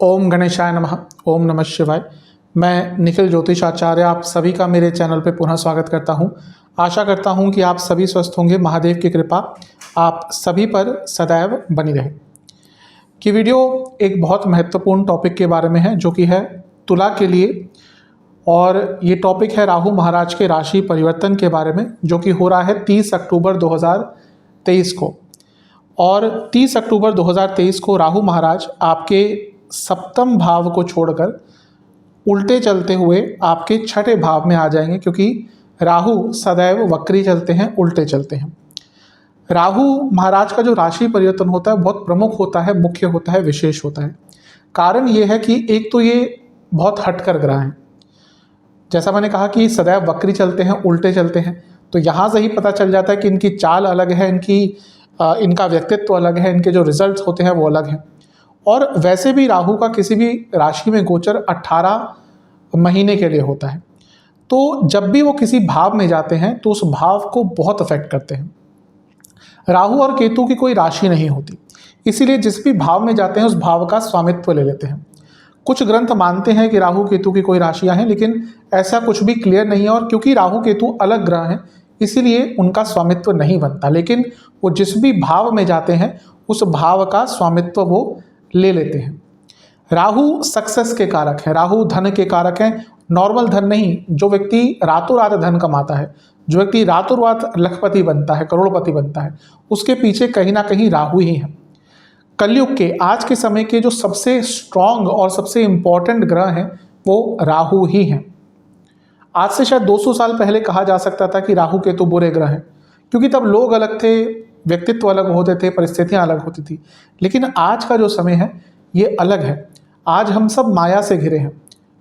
ओम गणेशाय नमः। ओम नमः शिवाय। मैं निखिल ज्योतिषाचार्य आप सभी का मेरे चैनल पर पुनः स्वागत करता हूं। आशा करता हूं कि आप सभी स्वस्थ होंगे। महादेव की कृपा आप सभी पर सदैव बनी रहे। कि वीडियो एक बहुत महत्वपूर्ण टॉपिक के बारे में है जो कि है तुला के लिए, और ये टॉपिक है राहु महाराज के राशि परिवर्तन के बारे में जो कि हो रहा है 30 अक्टूबर 2023 को। और 30 अक्टूबर 2023 को राहु महाराज आपके सप्तम भाव को छोड़कर उल्टे चलते हुए आपके छठे भाव में आ जाएंगे, क्योंकि राहु सदैव वक्री चलते हैं, उल्टे चलते हैं। राहु महाराज का जो राशि परिवर्तन होता है बहुत प्रमुख होता है, मुख्य होता है, विशेष होता है। कारण ये है कि एक तो ये बहुत हटकर ग्रह हैं। जैसा मैंने कहा कि सदैव वक्री चलते हैं, उल्टे चलते हैं, तो यहाँ से ही पता चल जाता है कि इनकी चाल अलग है, इनका व्यक्तित्व अलग है, इनके जो रिजल्ट्स होते हैं वो अलग हैं। और वैसे भी राहु का किसी भी राशि में गोचर 18 महीने के लिए होता है, तो जब भी वो किसी भाव में जाते हैं तो उस भाव को बहुत अफेक्ट करते हैं। राहु और केतु की कोई राशि नहीं होती, इसीलिए जिस भी भाव में जाते हैं उस भाव का स्वामित्व ले लेते हैं। कुछ ग्रंथ मानते हैं कि राहु केतु की कोई राशियां हैं, लेकिन ऐसा कुछ भी क्लियर नहीं है। और क्योंकि राहु केतु अलग ग्रह हैं इसीलिए उनका स्वामित्व नहीं बनता, लेकिन वो जिस भी भाव में जाते हैं उस भाव का स्वामित्व वो ले लेते हैं। राहु सक्सेस के कारक है, राहु धन के कारक हैं। नॉर्मल धन नहीं, जो व्यक्ति रातों रात धन कमाता है, जो व्यक्ति रातों रात लखपति बनता है, करोड़पति बनता है, उसके पीछे कहीं ना कहीं राहु ही है। कलयुग के आज के समय के जो सबसे स्ट्रॉन्ग और सबसे इंपॉर्टेंट ग्रह हैं वो राहु ही हैं। आज से शायद 200 साल पहले कहा जा सकता था कि राहु केतु बुरे ग्रह हैं, क्योंकि तब लोग अलग थे, व्यक्तित्व अलग होते थे, परिस्थितियां अलग होती थी। लेकिन आज का जो समय है ये अलग है। आज हम सब माया से घिरे हैं।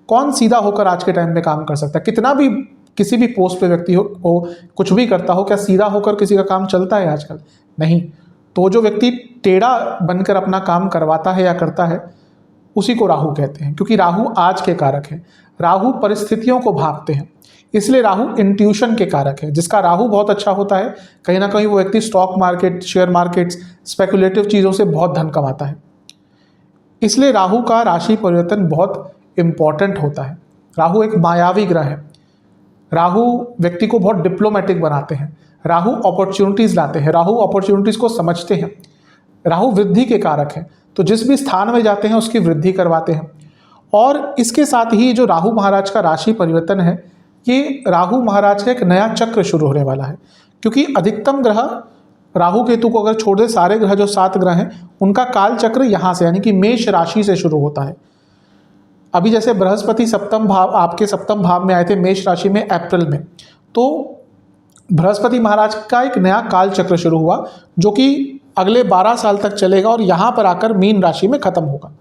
कौन सीधा होकर आज के टाइम में काम कर सकता है? कितना भी किसी भी पोस्ट पे व्यक्ति हो कुछ भी करता हो, क्या सीधा होकर किसी का काम चलता है आजकल? नहीं। तो जो व्यक्ति टेढ़ा बनकर अपना काम करवाता है या करता है उसी को राहु कहते हैं, क्योंकि राहु आज के कारक है। राहु परिस्थितियों को भांपते हैं, इसलिए राहु इंट्यूशन के कारक है। जिसका राहु बहुत अच्छा होता है, कहीं ना कहीं वो व्यक्ति stock market, share markets, speculative चीज़ों से बहुत धन कमाता है। इसलिए राहु का राशि परिवर्तन बहुत इंपॉर्टेंट होता है। राहु एक मायावी ग्रह है। राहु व्यक्ति को बहुत डिप्लोमेटिक बनाते हैं। राहु अपॉर्चुनिटीज़ लाते हैं, राहु अपॉर्चुनिटीज़ को समझते हैं। राहु वृद्धि के कारक है, तो जिस भी स्थान में जाते हैं उसकी वृद्धि करवाते हैं। और इसके साथ ही जो राहु महाराज का राशि परिवर्तन है, ये राहु महाराज का एक नया चक्र शुरू होने वाला है। क्योंकि अधिकतम ग्रह राहु केतु को अगर छोड़ दे, सारे ग्रह जो 7 ग्रह हैं उनका काल चक्र यहाँ से यानी कि मेष राशि से शुरू होता है। अभी जैसे बृहस्पति सप्तम भाव, आपके सप्तम भाव में आए थे मेष राशि में अप्रैल में, तो बृहस्पति महाराज का एक नया काल चक्र शुरू हुआ जो कि अगले 12 साल तक चलेगा और यहाँ पर आकर मीन राशि में खत्म होगा।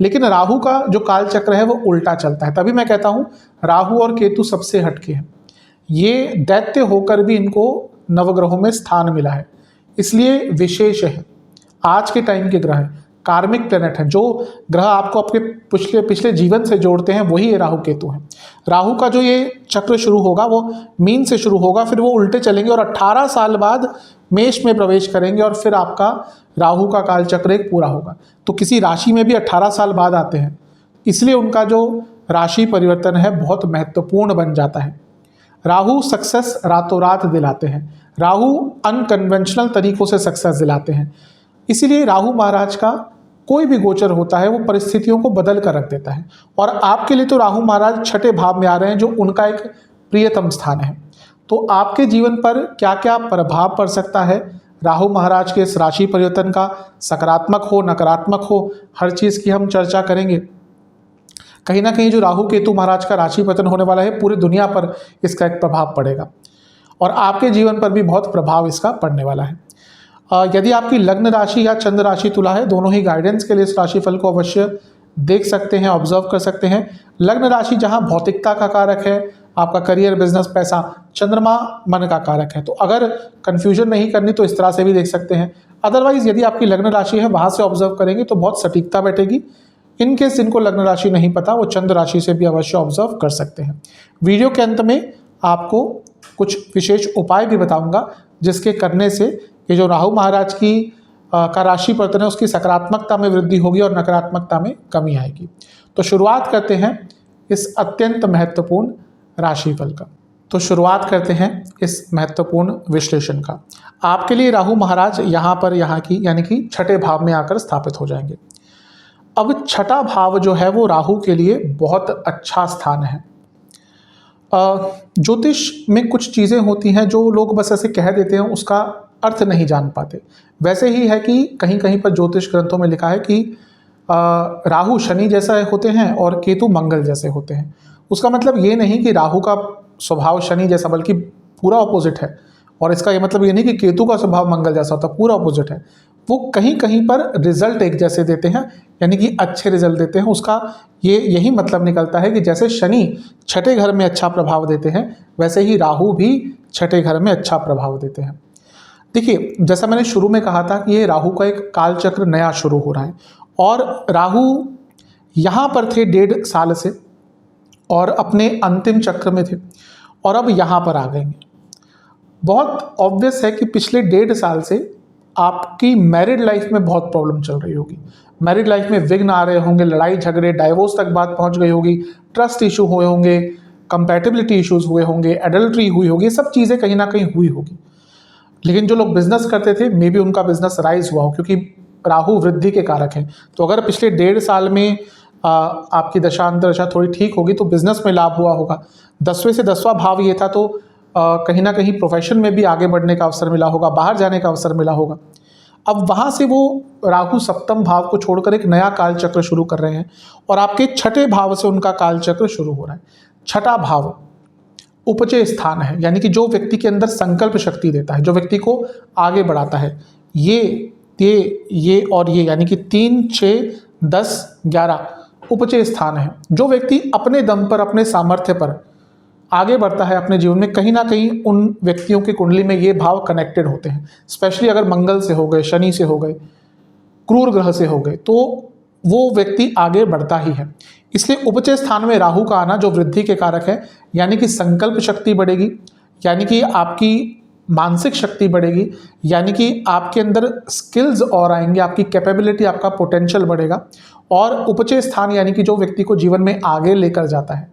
लेकिन राहु का जो काल चक्र है वो उल्टा चलता है। तभी मैं कहता हूँ राहु और केतु सबसे हटके हैं। ये दैत्य होकर भी इनको नवग्रहों में स्थान मिला है, इसलिए विशेष है। आज के टाइम के ग्रह कार्मिक प्लेनेट हैं। जो ग्रह आपको आपके पिछले जीवन से जोड़ते हैं वही ये राहु केतु हैं। राहु का जो ये चक्र शुरू होगा वो मीन से शुरू होगा, फिर वो उल्टे चलेंगे और 18 साल बाद मेष में प्रवेश करेंगे और फिर आपका राहु का काल चक्र एक पूरा होगा। तो किसी राशि में भी 18 साल बाद आते हैं, इसलिए उनका जो राशि परिवर्तन है बहुत महत्वपूर्ण बन जाता है। राहु सक्सेस रातों रात दिलाते हैं। राहु अनकन्वेंशनल तरीकों से सक्सेस दिलाते हैं। इसीलिए राहु महाराज का कोई भी गोचर होता है वो परिस्थितियों को बदल कर रख देता है। और आपके लिए तो राहु महाराज छठे भाव में आ रहे हैं जो उनका एक प्रियतम स्थान है। तो आपके जीवन पर क्या क्या प्रभाव पड़ सकता है राहु महाराज के इस राशि परिवर्तन का, सकारात्मक हो नकारात्मक हो, हर चीज़ की हम चर्चा करेंगे। कहीं ना कहीं जो राहु केतु महाराज का राशि परिवर्तन होने वाला है पूरी दुनिया पर इसका एक प्रभाव पड़ेगा और आपके जीवन पर भी बहुत प्रभाव इसका पड़ने वाला है। यदि आपकी लग्न राशि या चंद्र राशि तुला है, दोनों ही गाइडेंस के लिए इस राशिफल को अवश्य देख सकते हैं, ऑब्जर्व कर सकते हैं। लग्न राशि जहां भौतिकता का कारक है, आपका करियर, बिजनेस, पैसा, चंद्रमा मन का कारक है। तो अगर कंफ्यूजन नहीं करनी तो इस तरह से भी देख सकते हैं। अदरवाइज यदि आपकी लग्न राशि है वहां से ऑब्जर्व करेंगे तो बहुत सटीकता बैठेगी। इनकेस जिनको लग्न राशि नहीं पता वो चंद्र राशि से भी अवश्य ऑब्जर्व कर सकते हैं। वीडियो के अंत में आपको कुछ विशेष उपाय भी बताऊंगा जिसके करने से ये जो राहु महाराज की का राशि परिवर्तन है उसकी सकारात्मकता में वृद्धि होगी और नकारात्मकता में कमी आएगी। तो शुरुआत करते हैं इस अत्यंत महत्वपूर्ण राशिफल का। तो शुरुआत करते हैं इस महत्वपूर्ण विश्लेषण का। आपके लिए राहु महाराज यहाँ पर यहाँ की यानी कि छठे भाव में आकर स्थापित हो जाएंगे। अब छठा भाव जो है वो राहु के लिए बहुत अच्छा स्थान है। ज्योतिष में कुछ चीज़ें होती हैं जो लोग बस ऐसे कह देते हैं, उसका अर्थ नहीं जान पाते। वैसे ही है कि कहीं कहीं पर ज्योतिष ग्रंथों में लिखा है कि राहु शनि जैसा होते हैं और केतु मंगल जैसे होते हैं। उसका मतलब ये नहीं कि राहु का स्वभाव शनि जैसा, बल्कि पूरा ऑपोजिट है। और इसका ये मतलब ये नहीं कि केतु का स्वभाव मंगल जैसा होता, पूरा ऑपोजिट है। वो कहीं कहीं पर रिजल्ट एक जैसे देते हैं, यानी कि अच्छे रिजल्ट देते हैं। उसका यही मतलब निकलता है कि जैसे शनि छठे घर में अच्छा प्रभाव देते हैं, वैसे ही राहु भी छठे घर में अच्छा प्रभाव देते हैं। देखिए, जैसा मैंने शुरू में कहा था कि ये राहु का एक कालचक्र नया शुरू हो रहा है और राहु यहाँ पर थे 1.5 साल से और अपने अंतिम चक्र में थे और अब यहाँ पर आ गए। बहुत ऑब्वियस है कि पिछले 1.5 साल से आपकी मैरिड लाइफ में बहुत प्रॉब्लम चल रही होगी। मैरिड लाइफ में विघ्न आ रहे होंगे, लड़ाई झगड़े, डाइवोर्स तक बात पहुंच गई होगी, ट्रस्ट इशू हुए होंगे, कंपैटिबिलिटी इश्यूज हुए होंगे, एडल्ट्री हुई होगी, सब चीज़ें कहीं ना कहीं हुई होगी। लेकिन जो लोग बिजनेस करते थे, मे बी उनका बिजनेस राइज हुआ हो, क्योंकि राहु वृद्धि के कारक हैं। तो अगर पिछले 1.5 साल में आपकी दशा अंतर्दशा थोड़ी ठीक होगी तो बिजनेस में लाभ हुआ होगा। 10वें से 10वां भाव ये था, तो कहीं ना कहीं प्रोफेशन में भी आगे बढ़ने का अवसर मिला होगा, बाहर जाने का अवसर मिला होगा। अब वहाँ से वो राहु सप्तम भाव को छोड़कर एक नया काल चक्र शुरू कर रहे हैं और आपके छठे भाव से उनका काल चक्र शुरू हो रहा है। छठा भाव उपचय स्थान है, यानी कि जो व्यक्ति के अंदर संकल्प शक्ति देता है, जो व्यक्ति को आगे बढ़ाता है। ये और ये यानी कि 3, 6, 10, 11 उपचय स्थान है। जो व्यक्ति अपने दम पर, अपने सामर्थ्य पर आगे बढ़ता है अपने जीवन में, कहीं ना कहीं उन व्यक्तियों की कुंडली में ये भाव कनेक्टेड होते हैं। स्पेशली अगर मंगल से हो गए, शनि से हो गए, क्रूर ग्रह से हो गए, तो वो व्यक्ति आगे बढ़ता ही है। इसलिए उपचय स्थान में राहु का आना जो वृद्धि के कारक है, यानी कि संकल्प शक्ति बढ़ेगी, यानी कि आपकी मानसिक शक्ति बढ़ेगी, यानी कि आपके अंदर स्किल्स और आएंगे, आपकी कैपेबिलिटी, आपका पोटेंशियल बढ़ेगा। और उपचय स्थान यानी कि जो व्यक्ति को जीवन में आगे लेकर जाता है।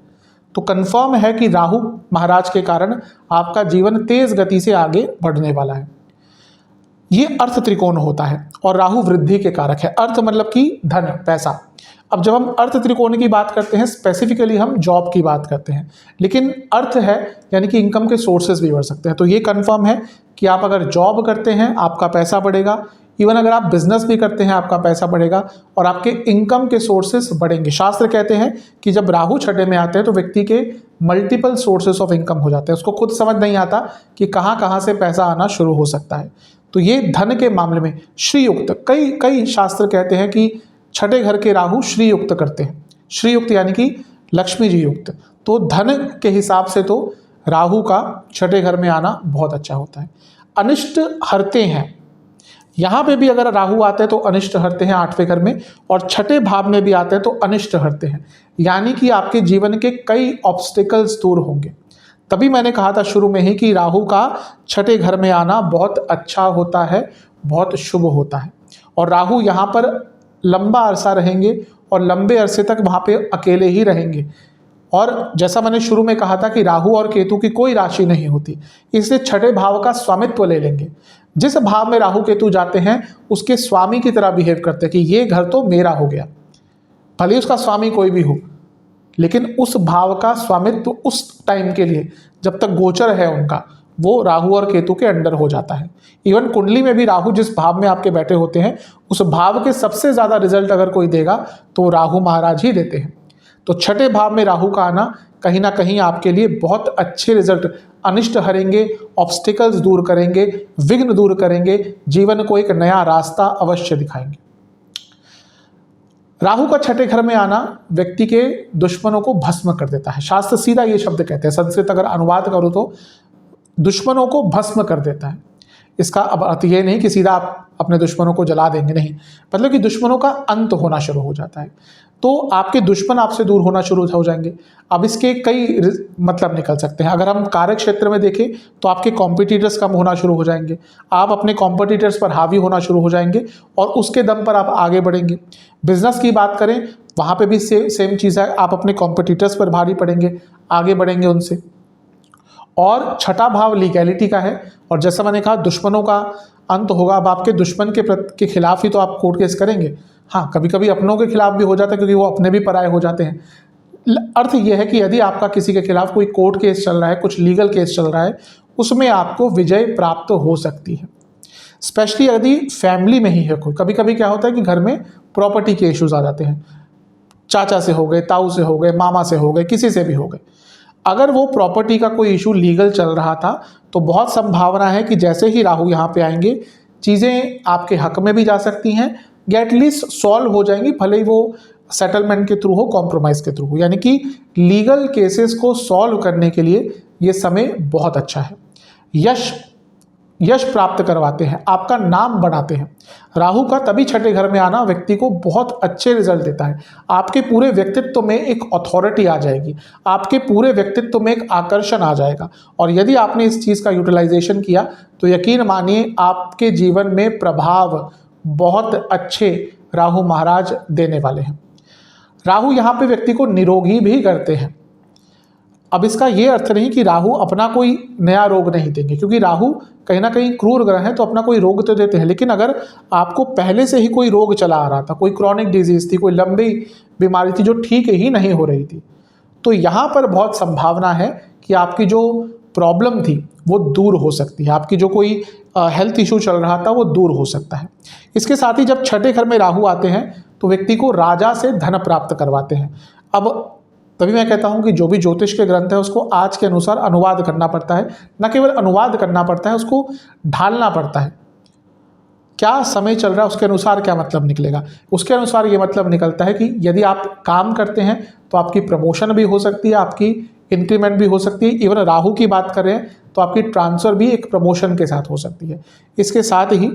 तो कंफर्म है कि राहु महाराज के कारण आपका जीवन तेज गति से आगे बढ़ने वाला है। ये अर्थ त्रिकोण होता है और राहु वृद्धि के कारक है। अर्थ मतलब कि धन, पैसा। अब जब हम अर्थ त्रिकोण की बात करते हैं, स्पेसिफिकली हम जॉब की बात करते हैं, लेकिन अर्थ है यानी कि इनकम के सोर्सेज भी बढ़ सकते हैं। तो ये कंफर्म है कि आप अगर जॉब करते हैं आपका पैसा बढ़ेगा, इवन अगर आप बिजनेस भी करते हैं आपका पैसा बढ़ेगा और आपके इनकम के सोर्सेस बढ़ेंगे। शास्त्र कहते हैं कि जब राहु छठे में आते हैं तो व्यक्ति के मल्टीपल सोर्सेस ऑफ इनकम हो जाते हैं। उसको खुद समझ नहीं आता कि कहाँ से पैसा आना शुरू हो सकता है। तो ये धन के मामले में श्रीयुक्त, कई शास्त्र कहते हैं कि छठे घर के राहु श्रीयुक्त करते हैं। श्रीयुक्त यानी कि लक्ष्मी जी युक्त। तो धन के हिसाब से तो राहु का छठे घर में आना बहुत अच्छा होता है। अनिष्ट हरते हैं, यहाँ पे भी अगर राहु आते हैं तो अनिष्ट हरते हैं 8वें घर में, और छठे भाव में भी आते हैं तो अनिष्ट हरते हैं। यानी कि आपके जीवन के कई ऑब्स्टिकल्स दूर होंगे। तभी मैंने कहा था शुरू में ही कि राहु का छठे घर में आना बहुत अच्छा होता है, बहुत शुभ होता है। और राहु यहाँ पर लंबा अरसा रहेंगे और लंबे अरसे तक वहाँ पे अकेले ही रहेंगे। और जैसा मैंने शुरू में कहा था कि राहु और केतु की कोई राशि नहीं होती, इसलिए छठे भाव का स्वामित्व ले लेंगे। जिस भाव में राहु केतु जाते हैं उसके स्वामी की तरह बिहेव करते हैं कि ये घर तो मेरा हो गया, भले उसका स्वामी कोई भी हो, लेकिन उस भाव का स्वामित्व उस टाइम के लिए जब तक गोचर है उनका, वो राहु और केतु के अंडर हो जाता है। इवन कुंडली में भी राहु जिस भाव में आपके बैठे होते हैं, उस भाव के सबसे ज़्यादा रिजल्ट अगर कोई देगा तो राहु महाराज ही देते हैं। तो छठे भाव में राहु का आना कहीं ना कहीं आपके लिए बहुत अच्छे रिजल्ट, अनिष्ट हरेंगे, ऑब्स्टिकल्स दूर करेंगे, विघ्न दूर करेंगे, जीवन को एक नया रास्ता अवश्य दिखाएंगे। राहु का छठे घर में आना व्यक्ति के दुश्मनों को भस्म कर देता है। शास्त्र सीधा ये शब्द कहते हैं, संस्कृत अगर अनुवाद करो तो दुश्मनों को भस्म कर देता है। इसका अब अर्थ ये नहीं कि सीधा आप अपने दुश्मनों को जला देंगे, नहीं, मतलब कि दुश्मनों का अंत होना शुरू हो जाता है। तो आपके दुश्मन आपसे दूर होना शुरू हो जाएंगे। अब इसके कई मतलब निकल सकते हैं। अगर हम कार्य क्षेत्र में देखें तो आपके कॉम्पिटिटर्स कम होना शुरू हो जाएंगे, आप अपने कॉम्पिटिटर्स पर हावी होना शुरू हो जाएंगे और उसके दम पर आप आगे बढ़ेंगे। बिजनेस की बात करें, वहाँ पे भी सेम चीज़ है, आप अपने कॉम्पिटिटर्स पर भारी पड़ेंगे, आगे बढ़ेंगे उनसे। और छठा भाव लीगैलिटी का है, और जैसा मैंने कहा दुश्मनों का अंत होगा। अब आपके दुश्मन के खिलाफ ही तो आप कोर्ट केस करेंगे। हाँ, कभी कभी अपनों के खिलाफ भी हो जाता है, क्योंकि वो अपने भी पराये हो जाते हैं। अर्थ यह है कि यदि आपका किसी के खिलाफ कोई कोर्ट केस चल रहा है, कुछ लीगल केस चल रहा है, उसमें आपको विजय प्राप्त हो सकती है। स्पेशली यदि फैमिली में ही है कोई, कभी कभी क्या होता है कि घर में प्रॉपर्टी के इश्यूज आ जाते हैं, चाचा से हो गए, ताऊ से हो गए, मामा से हो गए, किसी से भी हो गए। अगर वो प्रॉपर्टी का कोई इशू लीगल चल रहा था तो बहुत संभावना है कि जैसे ही राहु यहाँ पे आएंगे, चीज़ें आपके हक में भी जा सकती हैं या एटलीस्ट सॉल्व हो जाएंगी, भले ही वो सेटलमेंट के थ्रू हो, कॉम्प्रोमाइज़ के थ्रू हो। यानी कि लीगल केसेस को सॉल्व करने के लिए ये समय बहुत अच्छा है। यश प्राप्त करवाते हैं, आपका नाम बढ़ाते हैं। राहु का तभी छठे घर में आना व्यक्ति को बहुत अच्छे रिजल्ट देता है। आपके पूरे व्यक्तित्व में एक अथॉरिटी आ जाएगी, आपके पूरे व्यक्तित्व में एक आकर्षण आ जाएगा, और यदि आपने इस चीज़ का यूटिलाइजेशन किया तो यकीन मानिए आपके जीवन में प्रभाव बहुत अच्छे राहु महाराज देने वाले हैं। राहु यहाँ पे व्यक्ति को निरोगी भी करते हैं। अब इसका ये अर्थ नहीं कि राहु अपना कोई नया रोग नहीं देंगे, क्योंकि राहु कहीं ना कहीं क्रूर ग्रह है तो अपना कोई रोग तो देते हैं। लेकिन अगर आपको पहले से ही कोई रोग चला आ रहा था, कोई क्रॉनिक डिजीज थी, कोई लंबी बीमारी थी जो ठीक ही नहीं हो रही थी, तो यहाँ पर बहुत संभावना है कि आपकी जो प्रॉब्लम थी वो दूर हो सकती है, आपकी जो कोई हेल्थ इशू चल रहा था वो दूर हो सकता है। इसके साथ ही जब छठे घर में राहु आते हैं तो व्यक्ति को राजा से धन प्राप्त करवाते हैं। अब तभी मैं कहता हूं कि जो भी ज्योतिष के ग्रंथ है उसको आज के अनुसार अनुवाद करना पड़ता है, न केवल अनुवाद करना पड़ता है, उसको ढालना पड़ता है। क्या समय चल रहा है उसके अनुसार क्या मतलब निकलेगा, उसके अनुसार ये मतलब निकलता है कि यदि आप काम करते हैं तो आपकी प्रमोशन भी हो सकती है, आपकी इंक्रीमेंट भी हो सकती है। इवन राहु की बात करें तो आपकी ट्रांसफ़र भी एक प्रमोशन के साथ हो सकती है। इसके साथ ही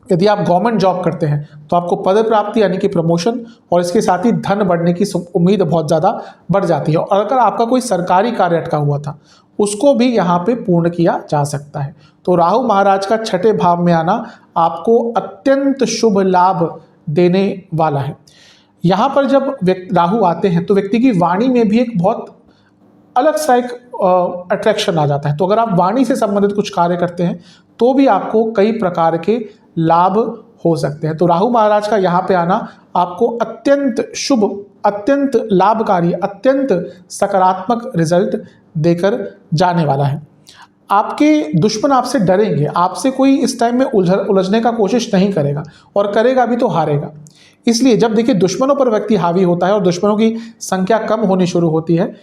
यदि आप गवर्नमेंट जॉब करते हैं तो आपको पद प्राप्ति यानी कि प्रमोशन, और इसके साथ ही धन बढ़ने की उम्मीद बहुत ज़्यादा बढ़ जाती है। और अगर आपका कोई सरकारी कार्य अटका हुआ था उसको भी यहाँ पे पूर्ण किया जा सकता है। तो राहु महाराज का छठे भाव में आना आपको अत्यंत शुभ लाभ देने वाला है। यहाँ पर जब राहु आते हैं तो व्यक्ति की वाणी में भी एक बहुत अलग सा एक अट्रैक्शन आ जाता है। तो अगर आप वाणी से संबंधित कुछ कार्य करते हैं तो भी आपको कई प्रकार के लाभ हो सकते हैं। तो राहु महाराज का यहाँ पे आना आपको अत्यंत शुभ, अत्यंत लाभकारी, अत्यंत सकारात्मक रिजल्ट देकर जाने वाला है। आपके दुश्मन आपसे डरेंगे, आपसे कोई इस टाइम में उलझने का कोशिश नहीं करेगा, और करेगा भी तो हारेगा। इसलिए जब देखिए दुश्मनों पर व्यक्ति हावी होता है और दुश्मनों की संख्या कम होनी शुरू होती है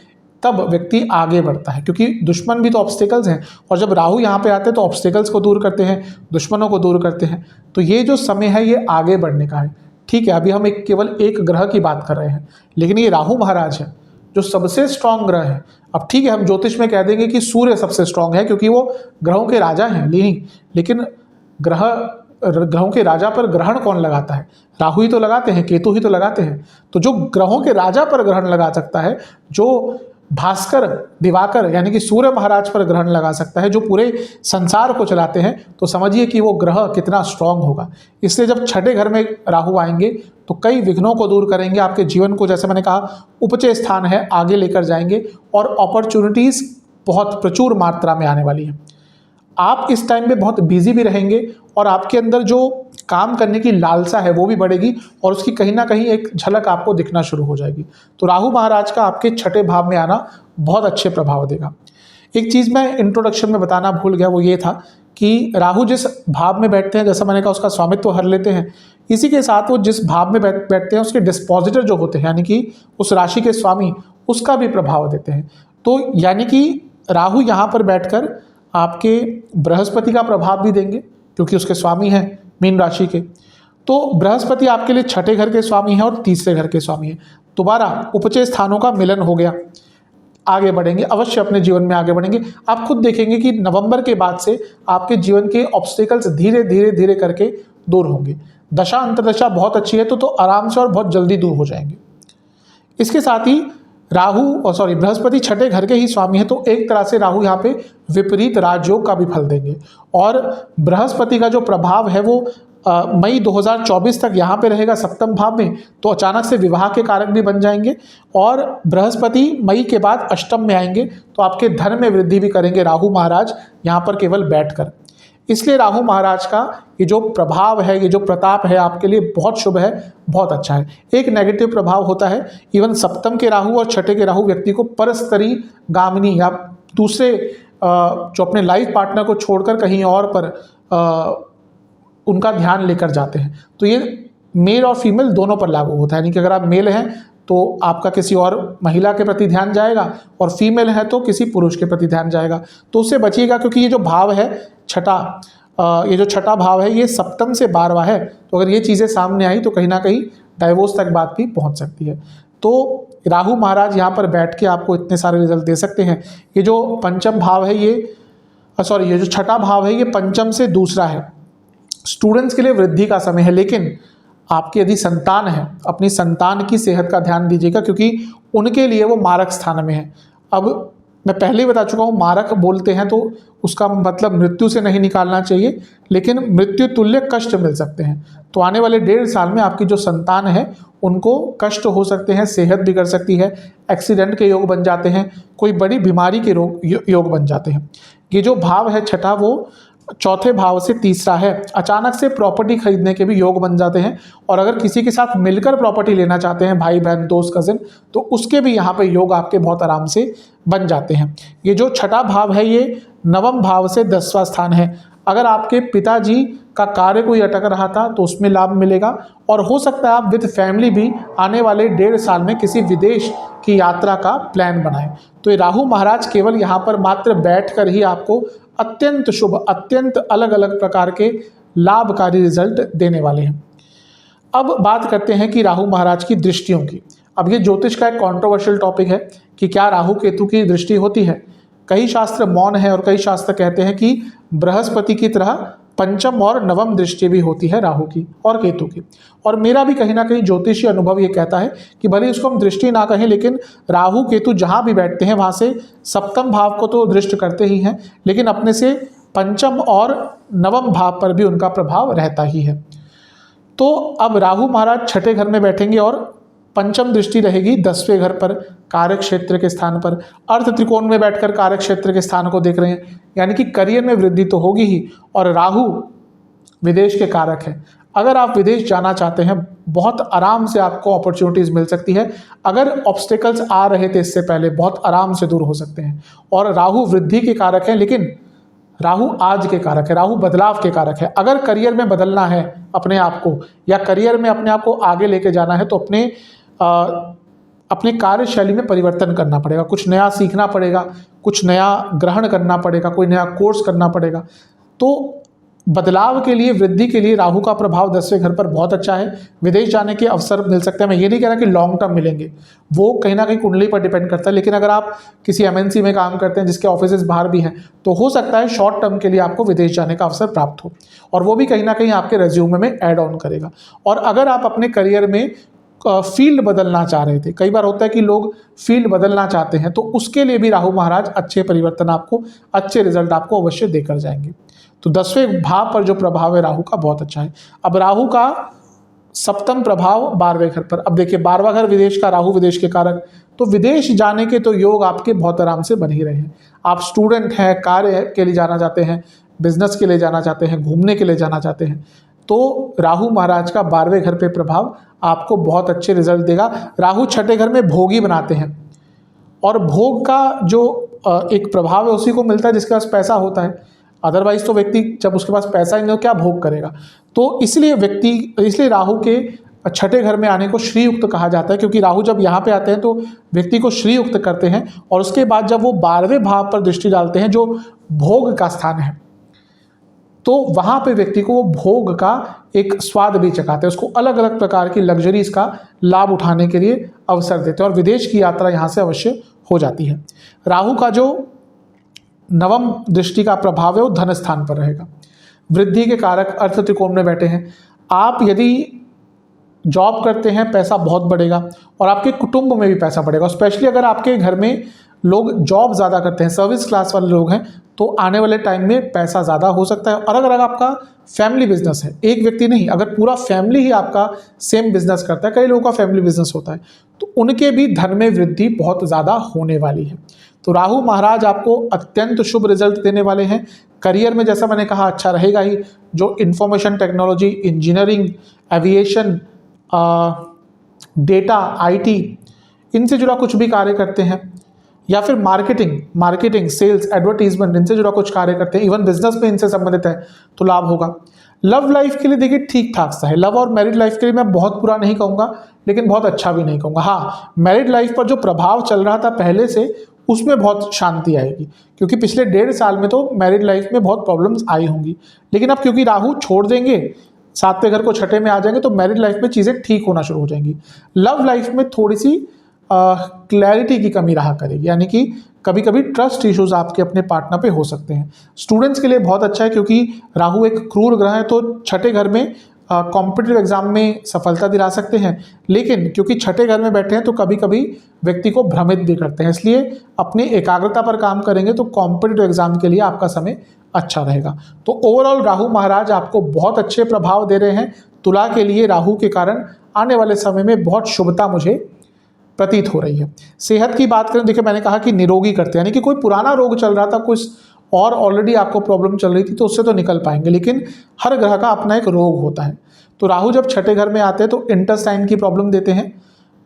तब व्यक्ति आगे बढ़ता है, क्योंकि दुश्मन भी तो ऑब्स्टिकल्स हैं, और जब राहु यहाँ पे आते हैं तो ऑब्स्टिकल्स को दूर करते हैं, दुश्मनों को दूर करते हैं। तो ये जो समय है ये आगे बढ़ने का है। ठीक है, अभी हम केवल एक ग्रह की बात कर रहे हैं, लेकिन ये राहु महाराज है जो सबसे स्ट्रांग ग्रह है। अब ठीक है, हम ज्योतिष में कह देंगे कि सूर्य सबसे स्ट्रांग है क्योंकि वो ग्रहों के राजा हैं, लेकिन ग्रहों के राजा पर ग्रहण कौन लगाता है? राहु ही तो लगाते हैं, केतु ही तो लगाते हैं। तो जो ग्रहों के राजा पर ग्रहण लगा सकता है, जो भास्कर दिवाकर यानी कि सूर्य महाराज पर ग्रहण लगा सकता है, जो पूरे संसार को चलाते हैं, तो समझिए कि वो ग्रह कितना स्ट्रांग होगा। इसलिए जब छठे घर में राहु आएंगे तो कई विघ्नों को दूर करेंगे, आपके जीवन को, जैसे मैंने कहा, उपचे स्थान है, आगे लेकर जाएंगे, और अपॉर्चुनिटीज़ बहुत प्रचुर मात्रा में आने वाली है। आप इस टाइम में बहुत बिजी भी रहेंगे और आपके अंदर जो काम करने की लालसा है वो भी बढ़ेगी, और उसकी कहीं ना कहीं एक झलक आपको दिखना शुरू हो जाएगी। तो राहु महाराज का आपके छठे भाव में आना बहुत अच्छे प्रभाव देगा। एक चीज़ मैं इंट्रोडक्शन में बताना भूल गया, वो ये था कि राहु जिस भाव में बैठते हैं, जैसा मैंने कहा, उसका स्वामित्व हर लेते हैं। इसी के साथ वो जिस भाव में बैठते हैं उसके डिस्पोजिटर जो होते हैं, यानी कि उस राशि के स्वामी, उसका भी प्रभाव देते हैं। तो यानी कि राहु यहाँ पर बैठकर आपके बृहस्पति का प्रभाव भी देंगे, क्योंकि उसके स्वामी हैं मीन राशि के। तो बृहस्पति आपके लिए छठे घर के स्वामी हैं और तीसरे घर के स्वामी हैं। दोबारा उपचय स्थानों का मिलन हो गया। आगे बढ़ेंगे, अवश्य अपने जीवन में आगे बढ़ेंगे। आप खुद देखेंगे कि नवंबर के बाद से आपके जीवन के ऑब्स्टिकल्स धीरे धीरे धीरे करके दूर होंगे। दशा अंतर्दशा बहुत अच्छी है तो आराम से और बहुत जल्दी दूर हो जाएंगे। इसके साथ ही बृहस्पति छठे घर के ही स्वामी है, तो एक तरह से राहु यहाँ पे विपरीत राजयोग का भी फल देंगे। और बृहस्पति का जो प्रभाव है वो मई 2024 तक यहाँ पे रहेगा सप्तम भाव में, तो अचानक से विवाह के कारक भी बन जाएंगे। और बृहस्पति मई के बाद अष्टम में आएंगे तो आपके धन में वृद्धि भी करेंगे राहु महाराज यहाँ पर केवल बैठकर। इसलिए राहु महाराज का ये जो प्रभाव है, ये जो प्रताप है आपके लिए बहुत शुभ है, बहुत अच्छा है। एक नेगेटिव प्रभाव होता है, इवन सप्तम के राहु और छठे के राहु व्यक्ति को परस्तरी गामिनी या दूसरे जो अपने लाइफ पार्टनर को छोड़कर कहीं और पर उनका ध्यान लेकर जाते हैं। तो ये मेल और फीमेल दोनों पर लागू होता है, यानी कि अगर आप मेल हैं तो आपका किसी और महिला के प्रति ध्यान जाएगा और फीमेल है तो किसी पुरुष के प्रति ध्यान जाएगा। तो उससे बचिएगा, क्योंकि ये जो भाव है ये जो छठा भाव है ये सप्तम से 12वां है, तो अगर ये चीज़ें सामने आई तो कहीं ना कहीं डाइवोर्स तक बात भी पहुंच सकती है। तो राहु महाराज यहाँ पर बैठ के आपको इतने सारे रिजल्ट दे सकते हैं। ये जो पंचम भाव है ये जो छठा भाव है ये पंचम से दूसरा है। स्टूडेंट्स के लिए वृद्धि का समय है, लेकिन आपकी यदि संतान है, अपनी संतान की सेहत का ध्यान दीजिएगा, क्योंकि उनके लिए वो मारक स्थान में है। अब मैं पहले ही बता चुका हूँ, मारक बोलते हैं तो उसका मतलब मृत्यु से नहीं निकालना चाहिए, लेकिन मृत्यु तुल्य कष्ट मिल सकते हैं। तो आने वाले 1.5 साल में आपकी जो संतान है उनको कष्ट हो सकते हैं, सेहत बिगड़ सकती है, एक्सीडेंट के योग बन जाते हैं, कोई बड़ी बीमारी के योग बन जाते हैं। ये जो भाव है छठा वो चौथे भाव से तीसरा है। अचानक से प्रॉपर्टी खरीदने के भी योग बन जाते हैं, और अगर किसी के साथ मिलकर प्रॉपर्टी लेना चाहते हैं, भाई बहन दोस्त कजिन, तो उसके भी यहाँ पे योग आपके बहुत आराम से बन जाते हैं। ये जो छठा भाव है ये नवम भाव से 10वां स्थान है। अगर आपके पिताजी का कार्य कोई अटक रहा था तो उसमें लाभ मिलेगा, और हो सकता है आप विद फैमिली भी आने वाले 1.5 साल में किसी विदेश की यात्रा का प्लान बनाएं। तो ये राहु महाराज केवल यहाँ पर मात्र बैठकर ही आपको अत्यंत शुभ, अत्यंत अलग अलग प्रकार के लाभकारी रिजल्ट देने वाले हैं। अब बात करते हैं कि राहु महाराज की दृष्टियों की। अब ये ज्योतिष का एक कंट्रोवर्शियल टॉपिक है कि क्या राहु केतु की दृष्टि होती है। कई शास्त्र मौन है और कई शास्त्र कहते हैं कि बृहस्पति की तरह पंचम और नवम दृष्टि भी होती है राहु की और केतु की। और मेरा भी कहीं ना कहीं ज्योतिषीय अनुभव ये कहता है कि भले इसको हम दृष्टि ना कहें, लेकिन राहु केतु जहाँ भी बैठते हैं वहाँ से सप्तम भाव को तो दृष्ट करते ही हैं, लेकिन अपने से पंचम और नवम भाव पर भी उनका प्रभाव रहता ही है। तो अब राहु महाराज छठे घर में बैठेंगे और पंचम दृष्टि रहेगी 10वें घर पर, कार्य क्षेत्र के स्थान पर। अर्थ त्रिकोण में बैठकर कार्य क्षेत्र के स्थान को देख रहे हैं, यानी कि करियर में वृद्धि तो होगी ही। और राहु विदेश के कारक है। अगर आप विदेश जाना चाहते हैं, बहुत आराम से आपको अपॉर्चुनिटीज़ मिल सकती है। अगर ऑब्स्टिकल्स आ रहे थे इससे पहले, बहुत आराम से दूर हो सकते हैं। और राहु वृद्धि के कारक है, लेकिन राहु आज के कारक है, राहु बदलाव के कारक है। अगर करियर में बदलना है अपने आप को, या करियर में अपने आप को आगे लेके जाना है, तो अपने कार्यशैली में परिवर्तन करना पड़ेगा, कुछ नया सीखना पड़ेगा, कुछ नया ग्रहण करना पड़ेगा, कोई नया कोर्स करना पड़ेगा। तो बदलाव के लिए, वृद्धि के लिए राहु का प्रभाव 10वें घर पर बहुत अच्छा है। विदेश जाने के अवसर मिल सकते हैं। मैं ये नहीं कह रहा कि लॉन्ग टर्म मिलेंगे, वो कहीं ना कहीं कुंडली पर डिपेंड करता है। लेकिन अगर आप किसी MNC में काम करते हैं जिसके ऑफिसेज बाहर भी हैं, तो हो सकता है शॉर्ट टर्म के लिए आपको विदेश जाने का अवसर प्राप्त हो, और वो भी कहीं ना कहीं आपके रेज्यूमे में ऐड ऑन करेगा। और अगर आप अपने करियर में फील्ड बदलना चाह रहे थे, कई बार होता है कि लोग फील्ड बदलना चाहते हैं, तो उसके लिए भी राहु महाराज अच्छे परिवर्तन आपको, अच्छे रिजल्ट आपको अवश्य देकर जाएंगे। तो 10वें भाव पर जो प्रभाव है राहु का बहुत अच्छा है। अब राहु का सप्तम प्रभाव 12वें घर पर। अब देखिए 12वां घर विदेश का, राहु विदेश के कारक, तो विदेश जाने के तो योग आपके बहुत आराम से बन ही रहे हैं। आप स्टूडेंट हैं, कार्य के लिए जाना चाहते हैं, बिजनेस के लिए जाना चाहते हैं, घूमने के लिए जाना चाहते हैं, तो राहु महाराज का 12वें घर पे प्रभाव आपको बहुत अच्छे रिजल्ट देगा। राहु छठे घर में भोगी बनाते हैं, और भोग का जो एक प्रभाव है उसी को मिलता है जिसके पास पैसा होता है। अदरवाइज तो व्यक्ति जब उसके पास पैसा ही नहीं हो, क्या भोग करेगा। तो इसलिए राहु के छठे घर में आने को श्रीयुक्त कहा जाता है, क्योंकि राहु जब यहाँ पे आते हैं तो व्यक्ति को श्रीयुक्त करते हैं, और उसके बाद जब वो 12वें भाव पर दृष्टि डालते हैं जो भोग का स्थान है, तो वहाँ पे व्यक्ति को वो भोग का एक स्वाद भी चखाते हैं, उसको अलग अलग प्रकार की लग्जरीज का लाभ उठाने के लिए अवसर देते हैं, और विदेश की यात्रा यहाँ से अवश्य हो जाती है। राहु का जो नवम दृष्टि का प्रभाव है वो धन स्थान पर रहेगा। वृद्धि के कारक अर्थ त्रिकोण में बैठे हैं। आप यदि जॉब करते हैं पैसा बहुत बढ़ेगा और आपके कुटुंब में भी पैसा बढ़ेगा। स्पेशली अगर आपके घर में लोग जॉब ज़्यादा करते हैं, सर्विस क्लास वाले लोग हैं, तो आने वाले टाइम में पैसा ज़्यादा हो सकता है। और अगर आपका फैमिली बिजनेस है, एक व्यक्ति नहीं, अगर पूरा फैमिली ही आपका सेम बिजनेस करता है, कई लोगों का फैमिली बिजनेस होता है, तो उनके भी धन में वृद्धि बहुत ज़्यादा होने वाली है। तो राहु महाराज आपको अत्यंत शुभ रिजल्ट देने वाले हैं। करियर में जैसा मैंने कहा अच्छा रहेगा ही। जो information technology, engineering, aviation, data, IT, इनसे जुड़ा कुछ भी कार्य करते हैं, या फिर मार्केटिंग, सेल्स, एडवर्टीजमेंट, इनसे जुड़ा कुछ कार्य करते हैं, इवन बिजनेस में इनसे संबंधित है, तो लाभ होगा। लव लाइफ के लिए देखिए ठीक ठाक सा है। लव और मैरिड लाइफ के लिए मैं बहुत बुरा नहीं कहूँगा, लेकिन बहुत अच्छा भी नहीं कहूँगा। हाँ, मैरिड लाइफ पर जो प्रभाव चल रहा था पहले से, उसमें बहुत शांति आएगी, क्योंकि पिछले 1.5 साल में तो मैरिड लाइफ में बहुत प्रॉब्लम्स आई होंगी। लेकिन अब क्योंकि राहु छोड़ देंगे, 7वें घर को 6ठे में आ जाएंगे, तो मैरिड लाइफ में चीज़ें ठीक होना शुरू हो जाएंगी। लव लाइफ में थोड़ी सी क्लैरिटी की कमी रहा करेगी, यानी कि कभी कभी ट्रस्ट इश्यूज आपके अपने पार्टनर पे हो सकते हैं। स्टूडेंट्स के लिए बहुत अच्छा है, क्योंकि राहु एक क्रूर ग्रह है, तो 6ठे घर में कॉम्पिटिटिव एग्जाम में सफलता दिला सकते हैं। लेकिन क्योंकि 6ठे घर में बैठे हैं, तो कभी कभी व्यक्ति को भ्रमित भी करते हैं, इसलिए अपनी एकाग्रता पर काम करेंगे तो कॉम्पिटिटिव एग्जाम के लिए आपका समय अच्छा रहेगा। तो ओवरऑल राहु महाराज आपको बहुत अच्छे प्रभाव दे रहे हैं। तुला के लिए राहु के कारण आने वाले समय में बहुत शुभता मुझे प्रतीत हो रही है। सेहत की बात करें, देखिए मैंने कहा कि निरोगी करते हैं, यानी कि कोई पुराना रोग चल रहा था, कुछ और ऑलरेडी आपको प्रॉब्लम चल रही थी, तो उससे तो निकल पाएंगे। लेकिन हर ग्रह का अपना एक रोग होता है। तो राहु जब 6ठे घर में आते हैं तो इंटेस्टाइन की प्रॉब्लम देते हैं,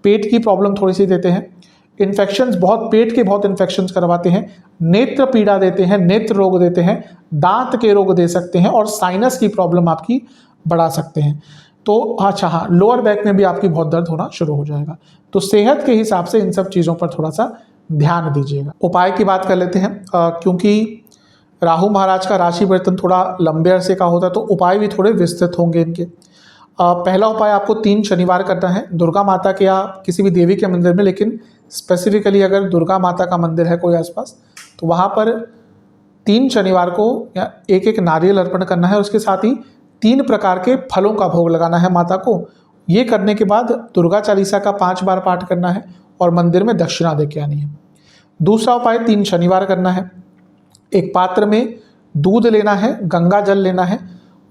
पेट की प्रॉब्लम थोड़ी सी देते हैं, इन्फेक्शंस बहुत, पेट के बहुत इन्फेक्शंस करवाते हैं, नेत्र पीड़ा देते हैं, नेत्र रोग देते हैं, दांत के रोग दे सकते हैं, और साइनस की प्रॉब्लम आपकी बढ़ा सकते हैं। तो अच्छा हाँ, लोअर बैक में भी आपकी बहुत दर्द होना शुरू हो जाएगा। तो सेहत के हिसाब से इन सब चीज़ों पर थोड़ा सा ध्यान दीजिएगा। उपाय की बात कर लेते हैं। क्योंकि राहु महाराज का राशि परिवर्तन थोड़ा लंबे अरसे का होता है, तो उपाय भी थोड़े विस्तृत होंगे इनके। पहला उपाय आपको 3 शनिवार करना है, दुर्गा माता के या किसी भी देवी के मंदिर में, लेकिन स्पेसिफिकली अगर दुर्गा माता का मंदिर है कोई आसपास, तो वहाँ पर 3 शनिवार को या एक नारियल अर्पण करना है। उसके साथ ही 3 प्रकार के फलों का भोग लगाना है माता को। ये करने के बाद दुर्गा चालीसा का 5 बार पाठ करना है और मंदिर में दक्षिणा दे के आनी है। दूसरा उपाय 3 शनिवार करना है। एक पात्र में दूध लेना है, गंगा जल लेना है,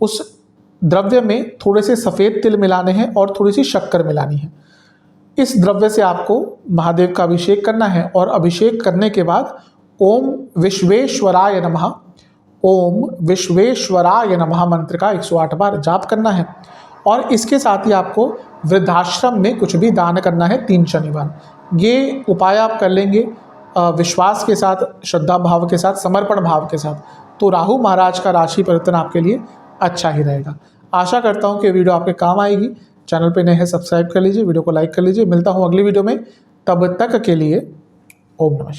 उस द्रव्य में थोड़े से सफ़ेद तिल मिलाने हैं और थोड़ी सी शक्कर मिलानी है। इस द्रव्य से आपको महादेव का अभिषेक करना है, और अभिषेक करने के बाद ओम विश्वेश्वराय नमः, ओम विश्वेश्वराय नमः मंत्र का 108 बार जाप करना है। और इसके साथ ही आपको वृद्धाश्रम में कुछ भी दान करना है 3 शनिवार। ये उपाय आप कर लेंगे विश्वास के साथ, श्रद्धा भाव के साथ, समर्पण भाव के साथ, तो राहु महाराज का राशि परिवर्तन आपके लिए अच्छा ही रहेगा। आशा करता हूँ कि वीडियो आपके काम आएगी। चैनल पे नए हैं सब्सक्राइब कर लीजिए, वीडियो को लाइक कर लीजिए। मिलता हूँ अगली वीडियो में, तब तक के लिए ओम नमः।